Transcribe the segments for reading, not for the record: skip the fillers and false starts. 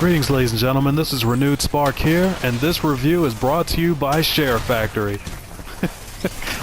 Greetings, ladies and gentlemen, this is RenewedSpark here, and this review is brought to you by SHAREfactory.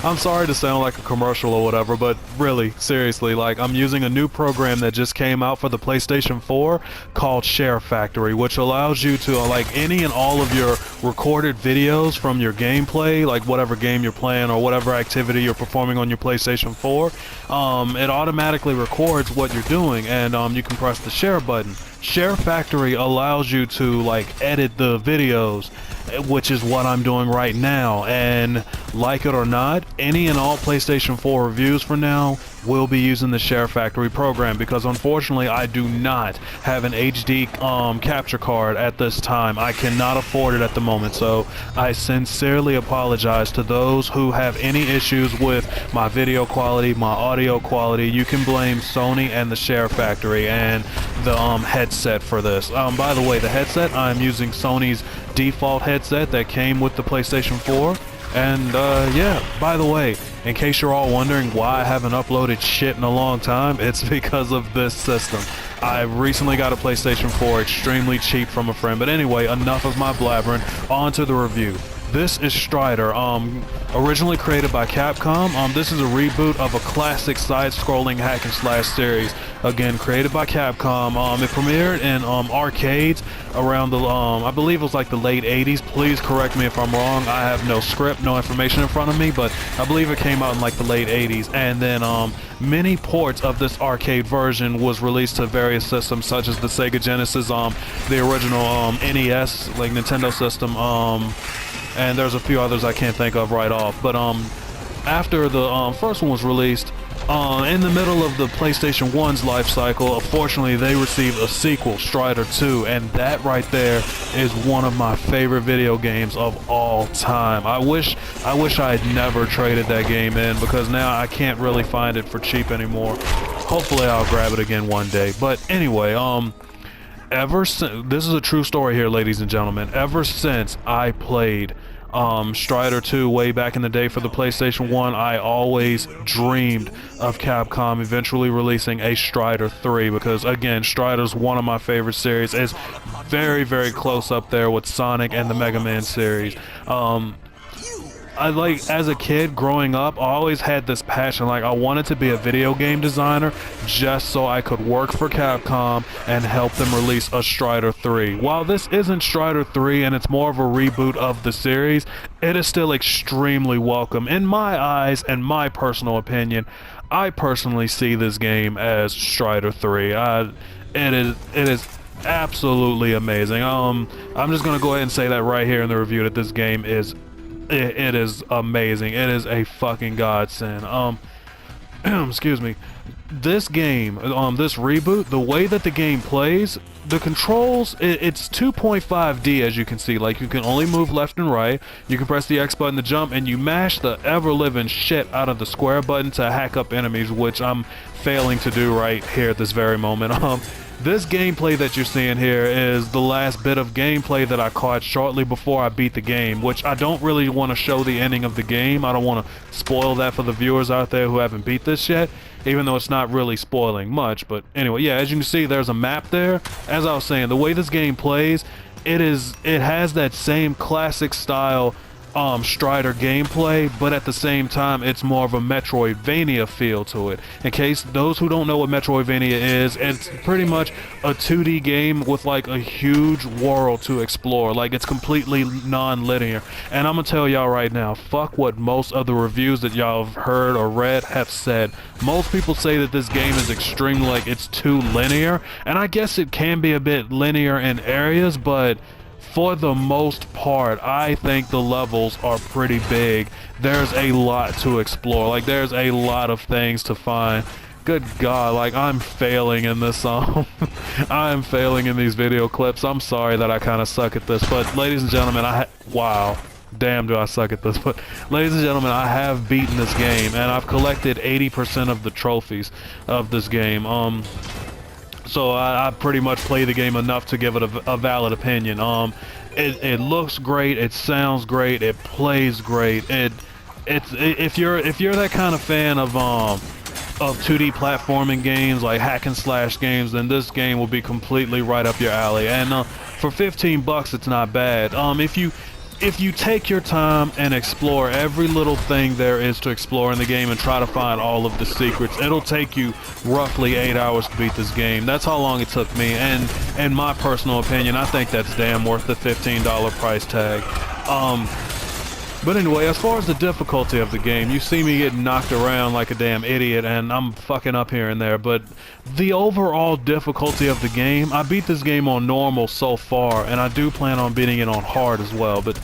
I'm sorry to sound like a commercial or whatever, but really, seriously, like, I'm using a new program that just came out for the PlayStation 4 called SHAREfactory, which allows you to, like, any and all of your recorded videos from your gameplay, like whatever game you're playing or whatever activity you're performing on your PlayStation 4, it automatically records what you're doing, and you can press the share button. SHAREfactory allows you to, like, edit the videos, which is what I'm doing right now, and like it or not, any and all PlayStation 4 reviews for now will be using the SHAREfactory program, because unfortunately I do not have an HD capture card at this time. I cannot afford it at the moment, so I sincerely apologize to those who have any issues with my video quality, my audio quality. You can blame Sony and the SHAREfactory and the headset for this. By the way, the headset, I'm using Sony's default headset that came with the PlayStation 4. And yeah, by the way, in case you're all wondering why I haven't uploaded shit in a long time, it's because of this system. I recently got a PlayStation 4 extremely cheap from a friend. But anyway, enough of my blabbering, on to the review. This is Strider, originally created by Capcom. This is a reboot of a classic side-scrolling hack-and-slash series. Again, created by Capcom. It premiered in arcades around the, I believe it was like the late 80s. Please correct me if I'm wrong. I have no script, no information in front of me, but I believe it came out in like the late 80s. And then many ports of this arcade version was released to various systems, such as the Sega Genesis, the original NES, like Nintendo system, and there's a few others I can't think of right off. But after the first one was released, in the middle of the PlayStation 1's life cycle, unfortunately they received a sequel, Strider 2, and that right there is one of my favorite video games of all time. I wish I had never traded that game in, because now I can't really find it for cheap anymore. Hopefully I'll grab it again one day. But anyway, ever since, this is a true story here, ladies and gentlemen, ever since I played Strider 2 way back in the day for the PlayStation 1, I always dreamed of Capcom eventually releasing a Strider 3, because again, Strider's one of my favorite series. It's very, very close up there with Sonic and the Mega Man series. I, like, as a kid growing up, I always had this passion, like, I wanted to be a video game designer just so I could work for Capcom and help them release a Strider 3. While this isn't Strider 3 and it's more of a reboot of the series, it is still extremely welcome. In my eyes and my personal opinion, I personally see this game as Strider 3. It is absolutely amazing. I'm just gonna go ahead and say that right here in the review, that this game is it is amazing. It is a fucking godsend. Excuse me. This game, this reboot, the way that the game plays, the controls, it's 2.5D, as you can see. Like, you can only move left and right. You can press the X button to jump, and you mash the ever-living shit out of the square button to hack up enemies, which I'm failing to do right here at this very moment. This gameplay that you're seeing here is the last bit of gameplay that I caught shortly before I beat the game, which I don't really want to show the ending of the game. I don't want to spoil that for the viewers out there who haven't beat this yet, even though it's not really spoiling much. But anyway, yeah, as you can see, there's a map there. As I was saying, the way this game plays, it has that same classic style Strider gameplay, but at the same time it's more of a Metroidvania feel to it. In case those who don't know what Metroidvania is, it's pretty much a 2D game with like a huge world to explore. Like, it's completely non-linear. And I'm gonna tell y'all right now, fuck what most of the reviews that y'all have heard or read have said. Most people say that this game is extremely, like, it's too linear, and I guess it can be a bit linear in areas, but for the most part, I think the levels are pretty big. There's a lot to explore. Like, there's a lot of things to find. Good God, like, I'm failing in this I'm failing in these video clips. I'm sorry that I kind of suck at this, but ladies and gentlemen, wow. Damn, do I suck at this. But ladies and gentlemen, I have beaten this game, and I've collected 80% of the trophies of this game. So I pretty much play the game enough to give it a valid opinion. It looks great, it sounds great, it plays great. If you're that kind of fan of 2D platforming games, like hack and slash games, then this game will be completely right up your alley. And for 15 bucks, it's not bad. If you take your time and explore every little thing there is to explore in the game and try to find all of the secrets, it'll take you roughly 8 hours to beat this game. That's how long it took me, and in my personal opinion, I think that's damn worth the $15 price tag. But anyway, as far as the difficulty of the game, you see me getting knocked around like a damn idiot, and I'm fucking up here and there, but the overall difficulty of the game, I beat this game on normal so far, and I do plan on beating it on hard as well, but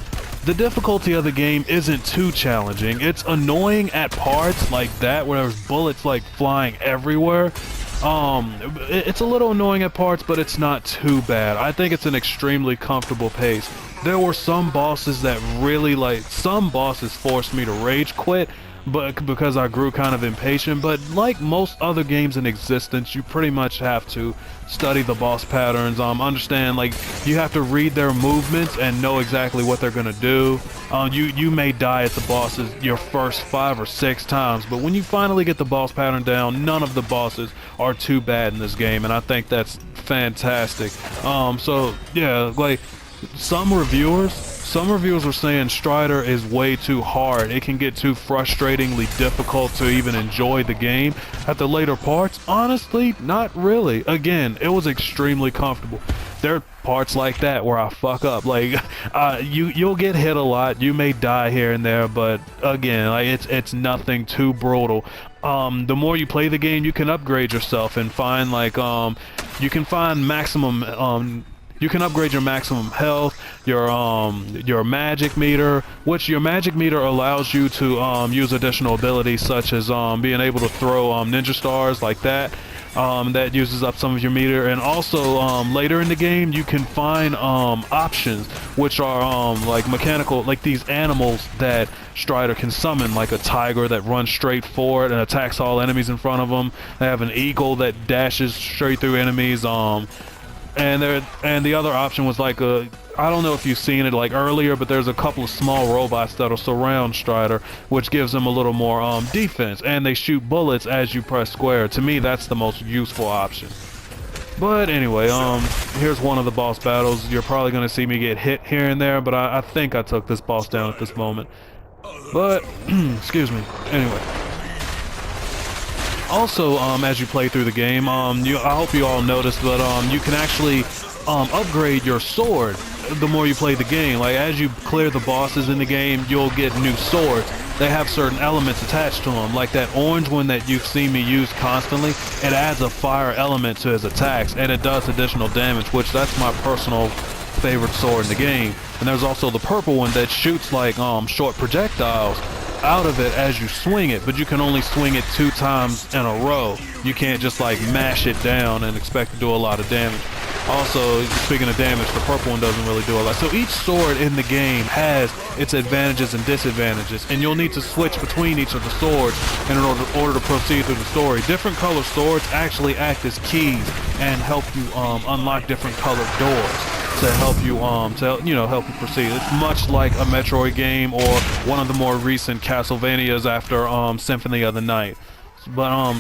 the difficulty of the game isn't too challenging. It's annoying at parts like that, where there's bullets like flying everywhere. It's a little annoying at parts, but it's not too bad. I think it's an extremely comfortable pace. There were some bosses that really, like, some bosses forced me to rage quit, but because I grew kind of impatient. But like most other games in existence, you pretty much have to study the boss patterns, understand, like, you have to read their movements and know exactly what they're gonna do. You may die at the bosses your first 5 or 6 times, but when you finally get the boss pattern down, none of the bosses are too bad in this game, and I think that's fantastic. So yeah, like, some reviewers were saying Strider is way too hard. It can get too frustratingly difficult to even enjoy the game at the later parts. Honestly, not really. Again, it was extremely comfortable. There are parts like that where I fuck up. Like, you'll get hit a lot. You may die here and there, but again, like, it's nothing too brutal. The more you play the game, you can upgrade yourself and find, like, you can find maximum, you can upgrade your maximum health, your magic meter, which your magic meter allows you to use additional abilities such as being able to throw ninja stars like that. That uses up some of your meter, and also later in the game you can find options which are like mechanical, like these animals that Strider can summon, like a tiger that runs straight forward and attacks all enemies in front of them. They have an eagle that dashes straight through enemies. And the other option was like I don't know if you've seen it like earlier, but there's a couple of small robots that'll surround Strider, which gives them a little more defense, and they shoot bullets as you press square. To me, that's the most useful option. But anyway, here's one of the boss battles. You're probably gonna see me get hit here and there, but I think I took this boss down at this moment. But excuse me. Anyway. Also, as you play through the game, I hope you all noticed that you can actually upgrade your sword the more you play the game. Like, as you clear the bosses in the game, you'll get new swords. They have certain elements attached to them, like that orange one that you've seen me use constantly. It adds a fire element to his attacks, and it does additional damage, which that's my personal favorite sword in the game. And there's also the purple one that shoots like short projectiles out of it as you swing it, but you can only swing it 2 times in a row. You can't just like mash it down and expect to do a lot of damage. Also, speaking of damage, the purple one doesn't really do a lot. So each sword in the game has its advantages and disadvantages, and you'll need to switch between each of the swords in order to proceed through the story. Different color swords actually act as keys and help you unlock different colored doors to help you help you proceed. It's much like a Metroid game or one of the more recent Castlevanias after Symphony of the Night. But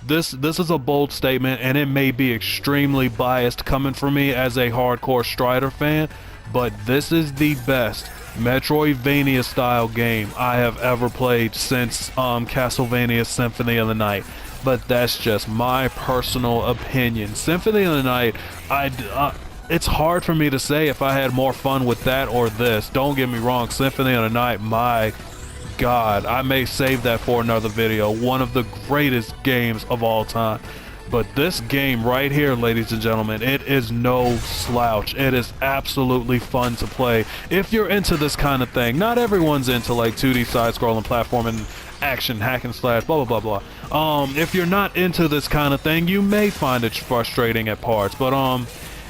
this is a bold statement, and it may be extremely biased coming from me as a hardcore Strider fan, but this is the best Metroidvania style game I have ever played since Castlevania Symphony of the Night. But that's just my personal opinion. Symphony of the Night, it's hard for me to say if I had more fun with that or this. Don't get me wrong, Symphony of the Night, my God, I may save that for another video. One of the greatest games of all time. But this game right here, ladies and gentlemen, it is no slouch. It is absolutely fun to play if you're into this kind of thing. Not everyone's into like 2D side-scrolling platforming, action, hack and slash, blah blah blah blah. If you're not into this kind of thing, you may find it frustrating at parts. But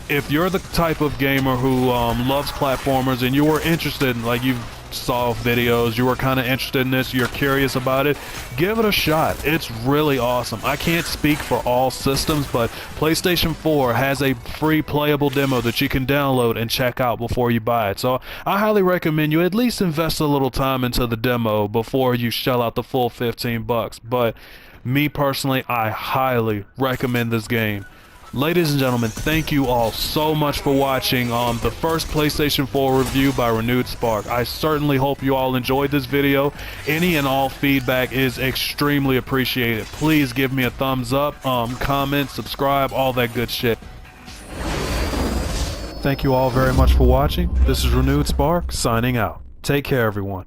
if you're the type of gamer who loves platformers and you were interested in, like, you saw videos, you were kind of interested in this, you're curious about it, give it a shot. It's really awesome. I can't speak for all systems, but PlayStation 4 has a free playable demo that you can download and check out before you buy it. So I highly recommend you at least invest a little time into the demo before you shell out the full 15 bucks. But me personally, I highly recommend this game. Ladies and gentlemen, thank you all so much for watching the first PlayStation 4 review by RenewedSpark. I certainly hope you all enjoyed this video. Any and all feedback is extremely appreciated. Please give me a thumbs up, comment, subscribe, all that good shit. Thank you all very much for watching. This is RenewedSpark signing out. Take care, everyone.